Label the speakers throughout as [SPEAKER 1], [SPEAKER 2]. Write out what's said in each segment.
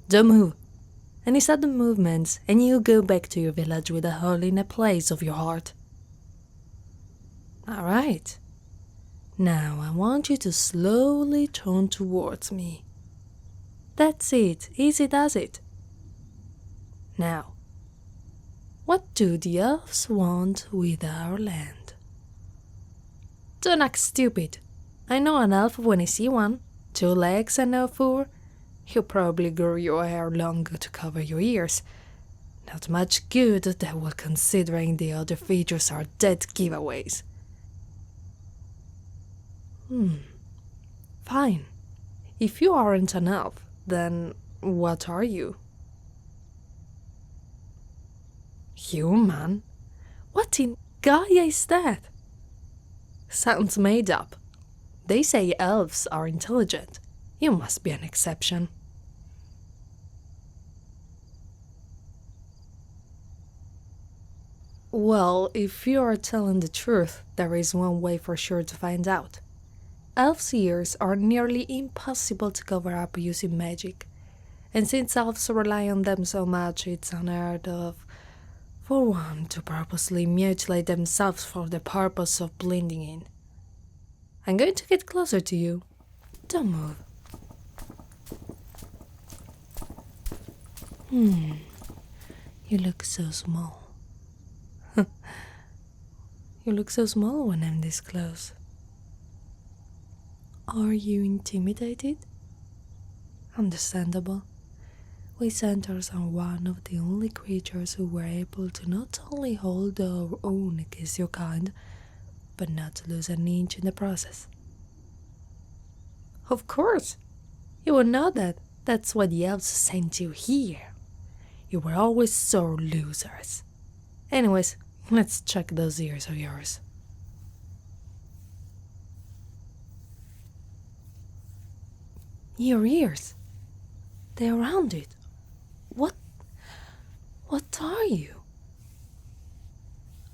[SPEAKER 1] Don't move. Any sudden movements, and you go back to your village with a hole in a place of your heart. Alright. Now I want you to slowly turn towards me. That's it, easy does it. Now, what do the elves want with our land? Don't act stupid. I know an elf when I see one. 2 legs and no fur. You probably grew your hair longer to cover your ears. Not much good, that will, considering the other features are dead giveaways. Fine. If you aren't an elf, then what are you? Human? What in Gaia is that? Sounds made up. They say elves are intelligent. You must be an exception. Well, if you are telling the truth, there is one way for sure to find out. Elves' ears are nearly impossible to cover up using magic, and since elves rely on them so much, it's unheard of for one to purposely mutilate themselves for the purpose of blending in. I'm going to get closer to you. Don't move. You look so small. You look so small when I'm this close. Are you intimidated? Understandable. We centaurs are one of the only creatures who were able to not only hold our own against your kind, but not to lose an inch in the process. Of course! You will know that. That's why the elves sent you here. You were always sore losers. Anyways, let's check those ears of yours. Your ears? They're rounded. What are you?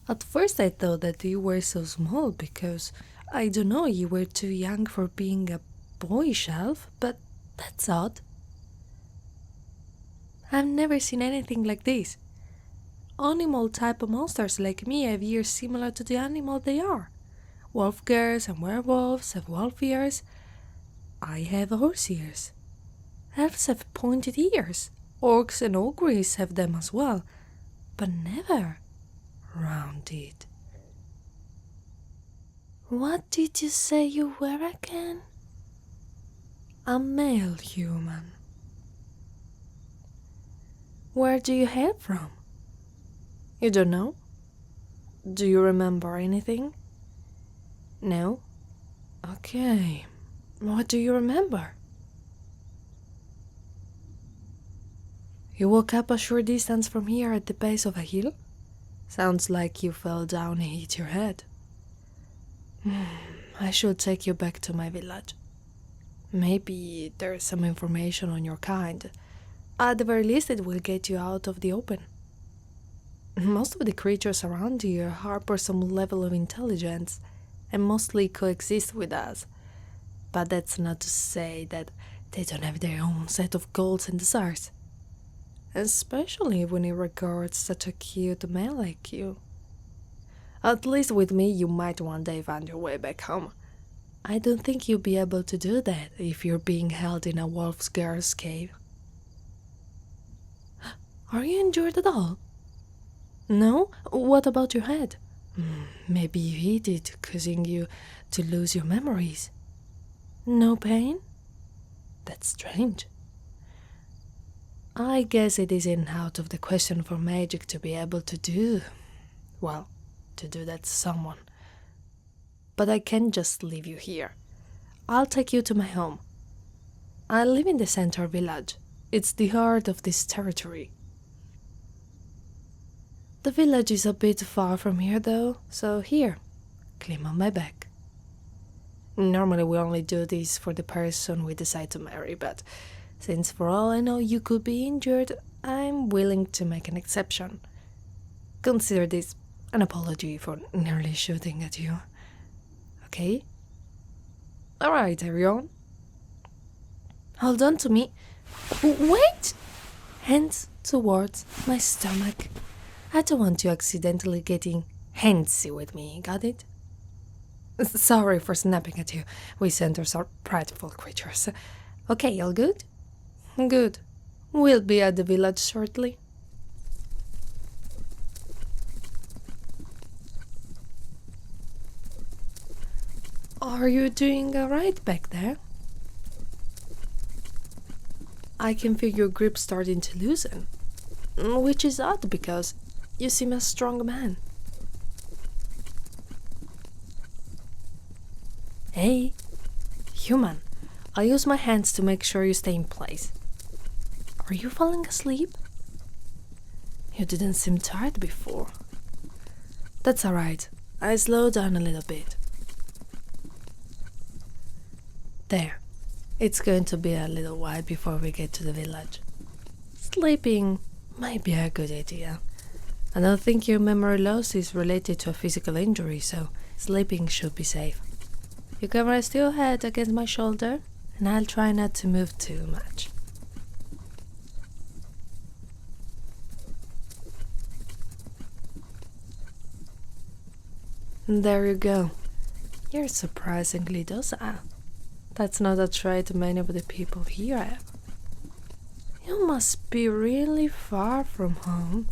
[SPEAKER 1] At first I thought that you were so small because, I don't know, you were too young for being a boyish elf, but that's odd. I've never seen anything like this. Animal type of monsters like me have ears similar to the animal they are. Wolf girls and werewolves have wolf ears. I have horse ears. Elves have pointed ears. Orcs and ogres have them as well, but never rounded. What did you say you were again? A male human. Where do you hail from? You don't know? Do you remember anything? No? Okay. What do you remember? You woke up a short distance from here at the base of a hill? Sounds like you fell down and hit your head. I should take you back to my village. Maybe there's some information on your kind. At the very least, it will get you out of the open. Most of the creatures around here harbor some level of intelligence and mostly coexist with us. But that's not to say that they don't have their own set of goals and desires. Especially when it regards such a cute man like you. At least with me, you might one day find your way back home. I don't think you'll be able to do that if you're being held in a wolf's girl's cave. Are you injured at all? No? What about your head? Maybe you hit it, causing you to lose your memories. No pain? That's strange. I guess it isn't out of the question for magic to be able to do that to someone. But I can't just leave you here. I'll take you to my home. I live in the Centaur village. It's the heart of this territory. The village is a bit far from here though, so here, climb on my back. Normally we only do this for the person we decide to marry, but since for all I know you could be injured, I'm willing to make an exception. Consider this an apology for nearly shooting at you. Okay? Alright, everyone. Hold on to me. Wait! Hands towards my stomach. I don't want you accidentally getting handsy with me, got it? Sorry for snapping at you. We centaurs are prideful creatures. Okay, all good? Good. We'll be at the village shortly. Are you doing alright back there? I can feel your grip starting to loosen, which is odd because you seem a strong man. Hey, human, I use my hands to make sure you stay in place. Are you falling asleep? You didn't seem tired before. That's alright, I slow down a little bit. There, it's going to be a little while before we get to the village. Sleeping might be a good idea. I don't think your memory loss is related to a physical injury, so sleeping should be safe. You can rest your head against my shoulder, and I'll try not to move too much. There you go. You're surprisingly docile. That's not a trait many of the people here have. You must be really far from home.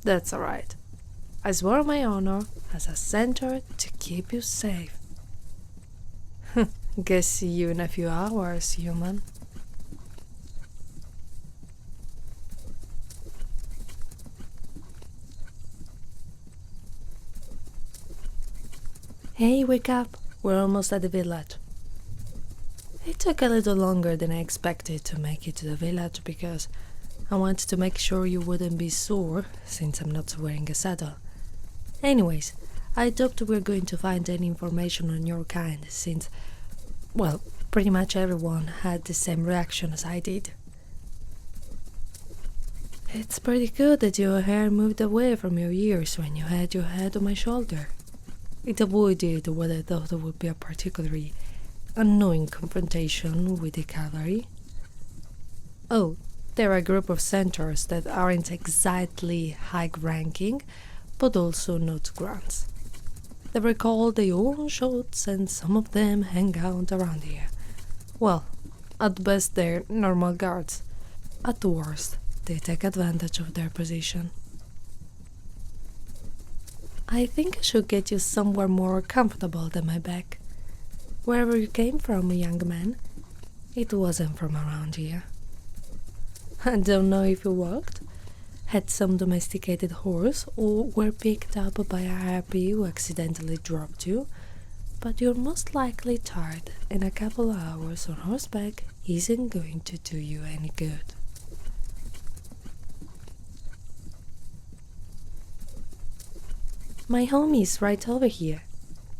[SPEAKER 1] That's alright. I swore my honor as a centaur to keep you safe. Guess see you in a few hours, human. Hey, wake up. We're almost at the village. It took a little longer than I expected to make it to the village because I wanted to make sure you wouldn't be sore since I'm not wearing a saddle. Anyways, I doubt we're going to find any information on your kind since, well, pretty much everyone had the same reaction as I did. It's pretty good that your hair moved away from your ears when you had your head on my shoulder. It avoided what I thought would be a particularly annoying confrontation with the cavalry. Oh, they're a group of centaurs that aren't exactly high-ranking, but also not grunts. They recall their own shots and some of them hang out around here. Well, at best they're normal guards. At worst, they take advantage of their position. I think I should get you somewhere more comfortable than my back. Wherever you came from, young man, it wasn't from around here. I don't know if you walked, had some domesticated horse, or were picked up by a harpy who accidentally dropped you, but you're most likely tired, and a couple of hours on horseback isn't going to do you any good. My home is right over here.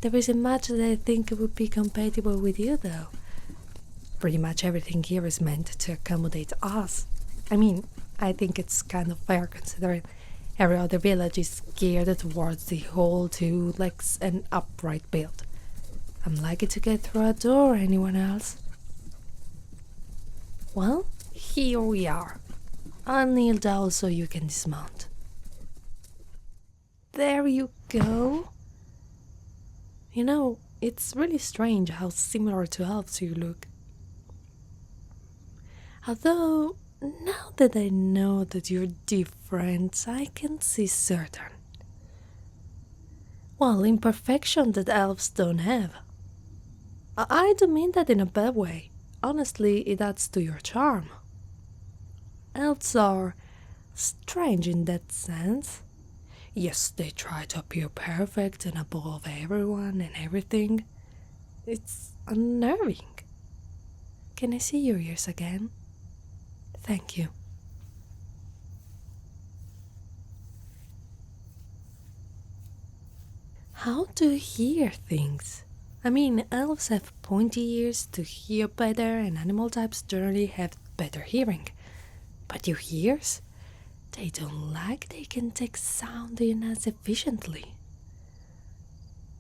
[SPEAKER 1] There isn't much that I think would be compatible with you, though. Pretty much everything here is meant to accommodate us. I mean, I think it's kind of fair considering every other village is geared towards the whole 2 legs and upright build. I'm lucky to get through a door or anyone else. Well, here we are. I'll kneel down so you can dismount. There you go. You know, it's really strange how similar to elves you look. Although, now that I know that you're different, I can see certain. Well, imperfection that elves don't have. I don't mean that in a bad way. Honestly, it adds to your charm. Elves are strange in that sense. Yes, they try to appear perfect and above everyone and everything. It's unnerving. Can I see your ears again? Thank you. How do you hear things? I mean, elves have pointy ears to hear better, and animal types generally have better hearing. But your ears? They don't like they can take sound in as efficiently.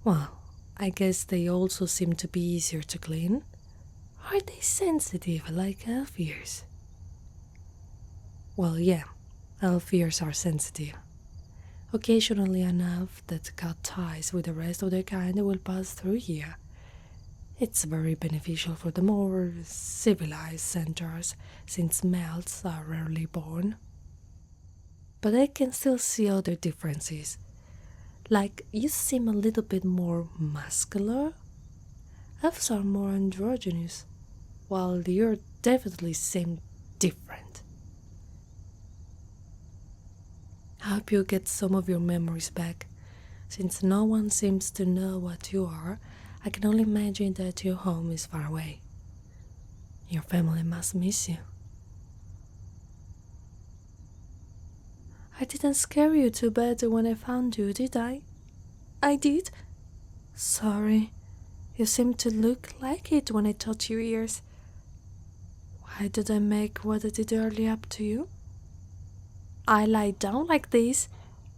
[SPEAKER 1] Well, I guess they also seem to be easier to clean. Are they sensitive like elf ears? Well, yeah, elf ears are sensitive. Occasionally enough that cut ties with the rest of their kind will pass through here. It's very beneficial for the more civilized centaurs, since males are rarely born. But I can still see other differences. Like, you seem a little bit more muscular. Elves are more androgynous, while you definitely seem different. I hope you get some of your memories back. Since no one seems to know what you are, I can only imagine that your home is far away. Your family must miss you. I didn't scare you too bad when I found you, did I? I did? Sorry. You seemed to look like it when I touched your ears. Why did I make what I did earlier up to you? I lie down like this,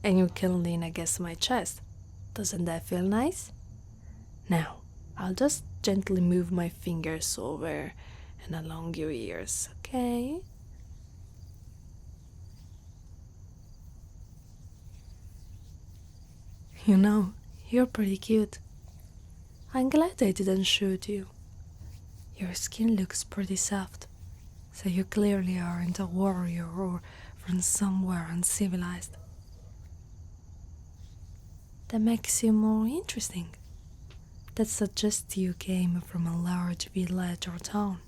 [SPEAKER 1] and you can lean against my chest. Doesn't that feel nice? Now, I'll just gently move my fingers over and along your ears, okay? You know, you're pretty cute. I'm glad I didn't shoot you. Your skin looks pretty soft, so you clearly aren't a warrior or from somewhere uncivilized. That makes you more interesting. That suggests you came from a large village or town,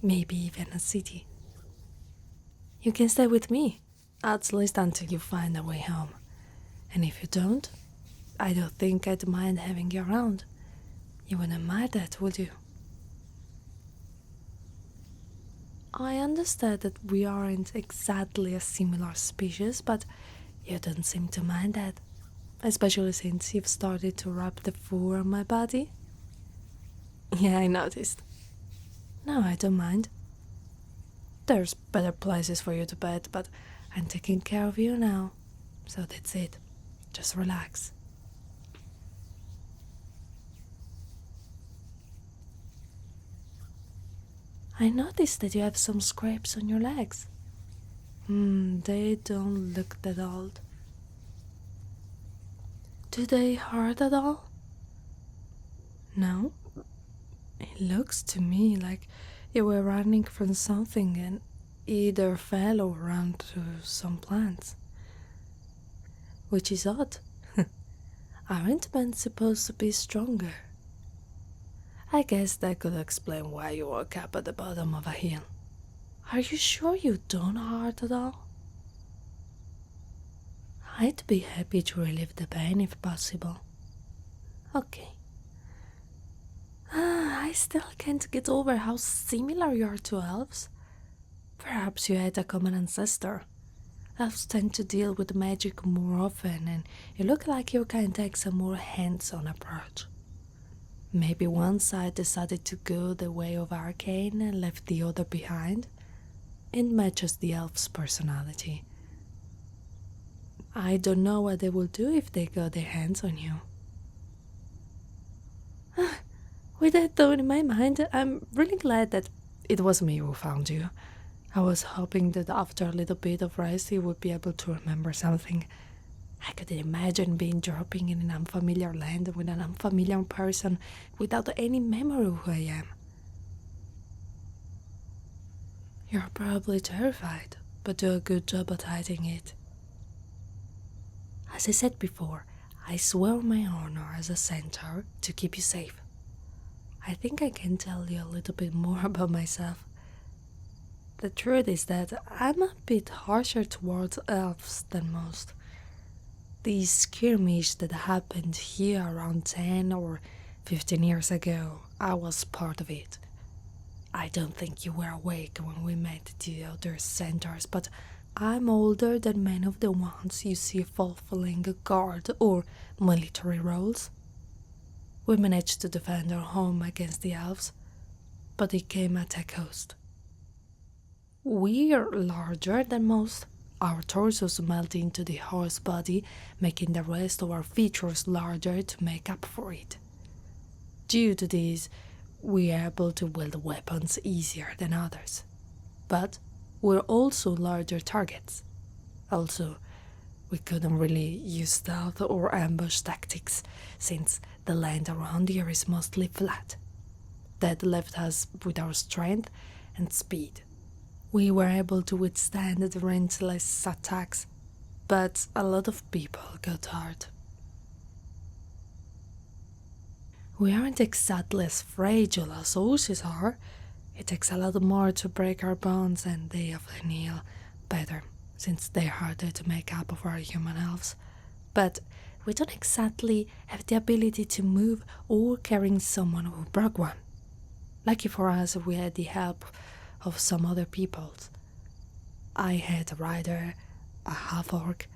[SPEAKER 1] maybe even a city. You can stay with me, at least until you find a way home. And if you don't, I don't think I'd mind having you around. You wouldn't mind that, would you? I understand that we aren't exactly a similar species, but you don't seem to mind that, especially since you've started to rub the fur on my body. Yeah, I noticed. No, I don't mind. There's better places for you to bed, but I'm taking care of you now, so that's it. Just relax. I noticed that you have some scrapes on your legs. They don't look that old. Do they hurt at all? No? It looks to me like you were running from something and either fell or ran to some plants. Which is odd. Aren't men supposed to be stronger? I guess that could explain why you woke up at the bottom of a hill. Are you sure you don't hurt at all? I'd be happy to relieve the pain if possible. Okay. I still can't get over how similar you are to elves. Perhaps you had a common ancestor. Elves tend to deal with magic more often, and you look like your kind takes a more hands-on approach. Maybe one side decided to go the way of arcane and left the other behind. It matches the elf's personality. I don't know what they will do if they got their hands on you. With that thought in my mind, I'm really glad that it was me who found you. I was hoping that after a little bit of rest you would be able to remember something. I could imagine being dropping in an unfamiliar land with an unfamiliar person without any memory of who I am. You're probably terrified, but do a good job at hiding it. As I said before, I swear on my honor as a centaur to keep you safe. I think I can tell you a little bit more about myself. The truth is that I'm a bit harsher towards elves than most. The skirmish that happened here around 10 or 15 years ago, I was part of it. I don't think you were awake when we met the other centaurs, but I'm older than many of the ones you see fulfilling guard or military roles. We managed to defend our home against the elves, but it came at a cost. We're larger than most. Our torsos melt into the horse body, making the rest of our features larger to make up for it. Due to this, we are able to wield weapons easier than others. But were also larger targets. Also, we couldn't really use stealth or ambush tactics, since the land around here is mostly flat. That left us with our strength and speed. We were able to withstand the relentless attacks, but a lot of people got hurt. We aren't exactly as fragile as horses are. It takes a lot more to break our bones, and they often heal better, since they're harder to make up of our human elves. But we don't exactly have the ability to move or carrying someone who broke one. Lucky for us, we had the help of some other peoples. I had a rider, a half-orc.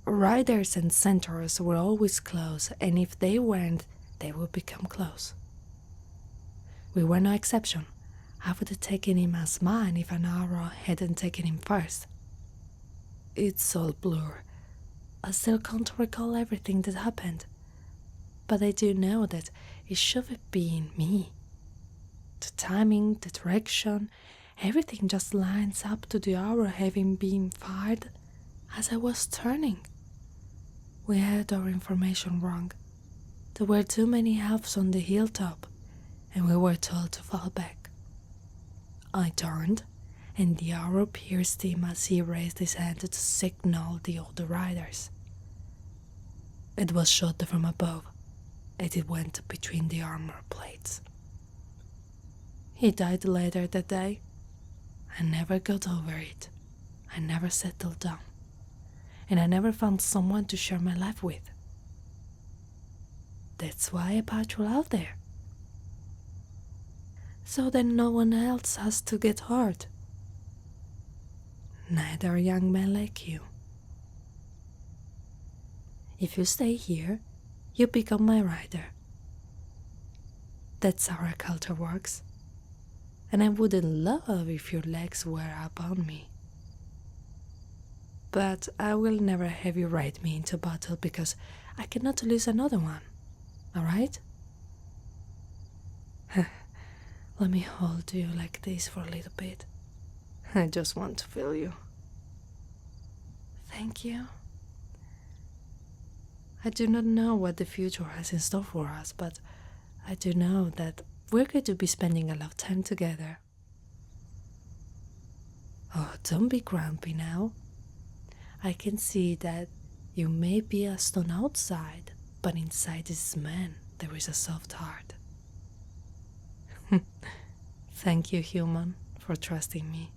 [SPEAKER 1] Riders and centaurs were always close, and if they weren't, they would become close. We were no exception. I would have taken him as mine if an arrow hadn't taken him first. It's all blur. I still can't recall everything that happened, but I do know that it should have been me. The timing, the direction, everything just lines up to the arrow having been fired as I was turning. We had our information wrong. There were too many elves on the hilltop, and we were told to fall back. I turned, and the arrow pierced him as he raised his hand to signal the other riders. It was shot from above, and it went between the armor plates. He died later that day. I never got over it. I never settled down, and I never found someone to share my life with. That's why I patrol out there. So that no one else has to get hurt. Neither a young man like you. If you stay here, you become my rider. That's how our culture works. And I wouldn't love if your legs were up on me. But I will never have you ride me into battle because I cannot lose another one. Alright? Let me hold you like this for a little bit. I just want to feel you. Thank you. I do not know what the future has in store for us, but I do know that we're going to be spending a lot of time together. Oh, don't be grumpy now. I can see that you may be a stone outside, but inside this man there is a soft heart. Thank you, human, for trusting me.